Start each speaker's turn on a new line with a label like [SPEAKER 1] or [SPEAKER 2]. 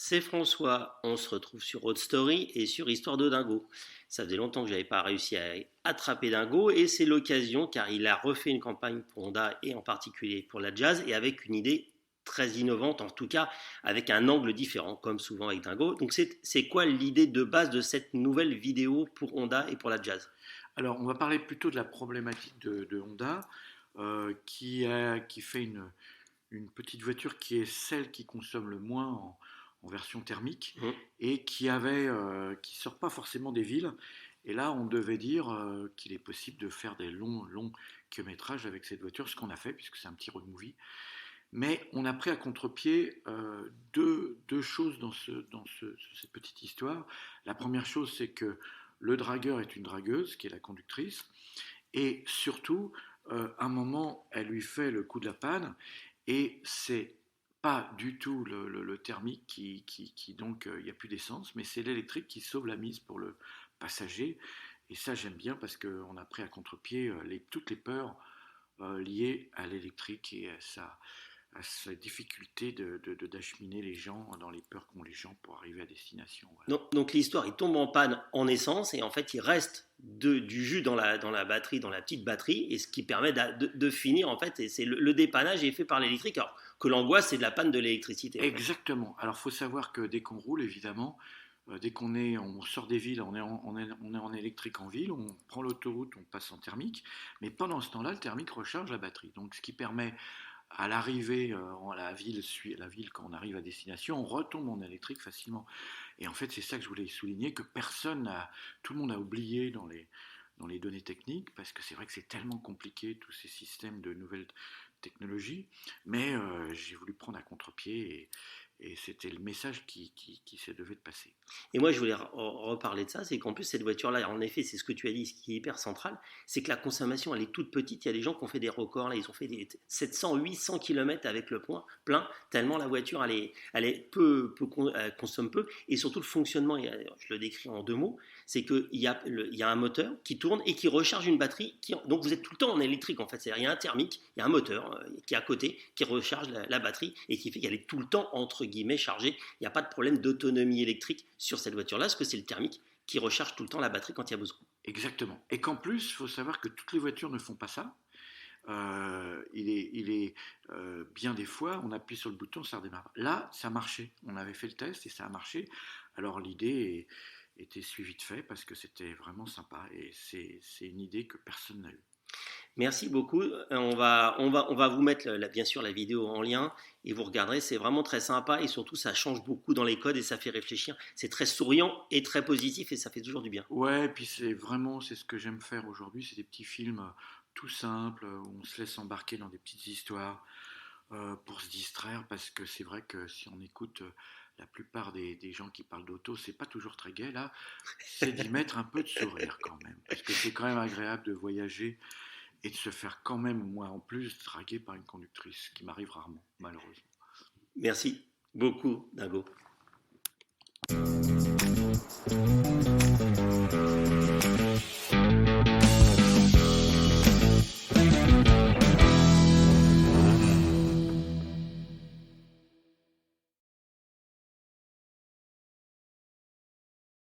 [SPEAKER 1] C'est François, on se retrouve sur Road Story et sur Histoire de Dingo. Ça faisait longtemps que je n'avais pas réussi à attraper Dingo et c'est l'occasion car il a refait une campagne pour Honda et en particulier pour la Jazz et avec une idée très innovante, en tout cas avec un angle différent comme souvent avec Dingo. Donc c'est quoi l'idée de base de cette nouvelle vidéo pour Honda et pour la Jazz?
[SPEAKER 2] Alors, on va parler plutôt de la problématique de Honda, qui fait une petite voiture qui est celle qui consomme le moins en version thermique
[SPEAKER 1] Hum.
[SPEAKER 2] et qui sort pas forcément des villes. Et là, on devait dire qu'il est possible de faire des longs kilométrages avec cette voiture, ce qu'on a fait puisque c'est un petit road movie. Mais on a pris à contre-pied deux choses dans cette petite histoire. La première chose, c'est que le dragueur est une dragueuse, qui est la conductrice, et surtout, à un moment, elle lui fait le coup de la panne, et c'est pas du tout le thermique donc, il n'y a plus d'essence, mais c'est l'électrique qui sauve la mise pour le passager. Et ça, j'aime bien parce qu'on a pris à contre-pied toutes les peurs liées à l'électrique et à sa difficulté d'acheminer les gens dans les peurs qu'ont les gens pour arriver à destination. Voilà.
[SPEAKER 1] Donc l'histoire, il tombe en panne en essence et en fait il reste du jus dans la batterie, dans la petite batterie, et ce qui permet de finir en fait, et c'est le dépannage est fait par l'électrique, alors que l'angoisse c'est de la panne de l'électricité en fait.
[SPEAKER 2] Exactement. Alors, il faut savoir que dès qu'on roule, évidemment, on sort des villes, on est en électrique en ville, on prend l'autoroute, on passe en thermique, mais pendant ce temps-là, le thermique recharge la batterie. Donc, ce qui permet à l'arrivée la ville, quand on arrive à destination, on retombe en électrique facilement. Et en fait, c'est ça que je voulais souligner, que tout le monde a oublié dans les données techniques, parce que c'est vrai que c'est tellement compliqué, tous ces systèmes de nouvelles technologies, mais j'ai voulu prendre à contre-pied et c'était le message qui se devait de passer.
[SPEAKER 1] Et moi je voulais reparler de ça, c'est qu'en plus cette voiture-là, en effet c'est ce que tu as dit, ce qui est hyper central, c'est que la consommation elle est toute petite, il y a des gens qui ont fait des records, là, ils ont fait des 700-800 km avec le plein, tellement la voiture elle consomme peu, et surtout le fonctionnement, je le décris en deux mots, c'est qu'il y a un moteur qui tourne et qui recharge une batterie, donc vous êtes tout le temps en électrique en fait, c'est-à-dire il y a un thermique, il y a un moteur qui est à côté, qui recharge la batterie et qui fait qu'elle est tout le temps entre guillemets chargée, il n'y a pas de problème d'autonomie électrique sur cette voiture-là, parce que c'est le thermique qui recharge tout le temps la batterie quand il y a besoin.
[SPEAKER 2] Exactement. Et qu'en plus, il faut savoir que toutes les voitures ne font pas ça. Bien des fois, on appuie sur le bouton, ça redémarre. Là, ça marchait. On avait fait le test et ça a marché. Alors était suivie de fait parce que c'était vraiment sympa et c'est une idée que personne n'a eue.
[SPEAKER 1] Merci beaucoup. On va vous mettre bien sûr la vidéo en lien et vous regarderez. C'est vraiment très sympa et surtout ça change beaucoup dans les codes et ça fait réfléchir. C'est très souriant et très positif et ça fait toujours du bien.
[SPEAKER 2] Ouais, et puis c'est ce que j'aime faire aujourd'hui, c'est des petits films tout simples où on se laisse embarquer dans des petites histoires pour se distraire parce que c'est vrai que si on écoute la plupart des gens qui parlent d'auto, c'est pas toujours très gai là, c'est d'y mettre un peu de sourire quand même parce que c'est quand même agréable de voyager et de se faire quand même, moi en plus, draguer par une conductrice, ce qui m'arrive rarement, malheureusement.
[SPEAKER 1] Merci beaucoup, Dingo.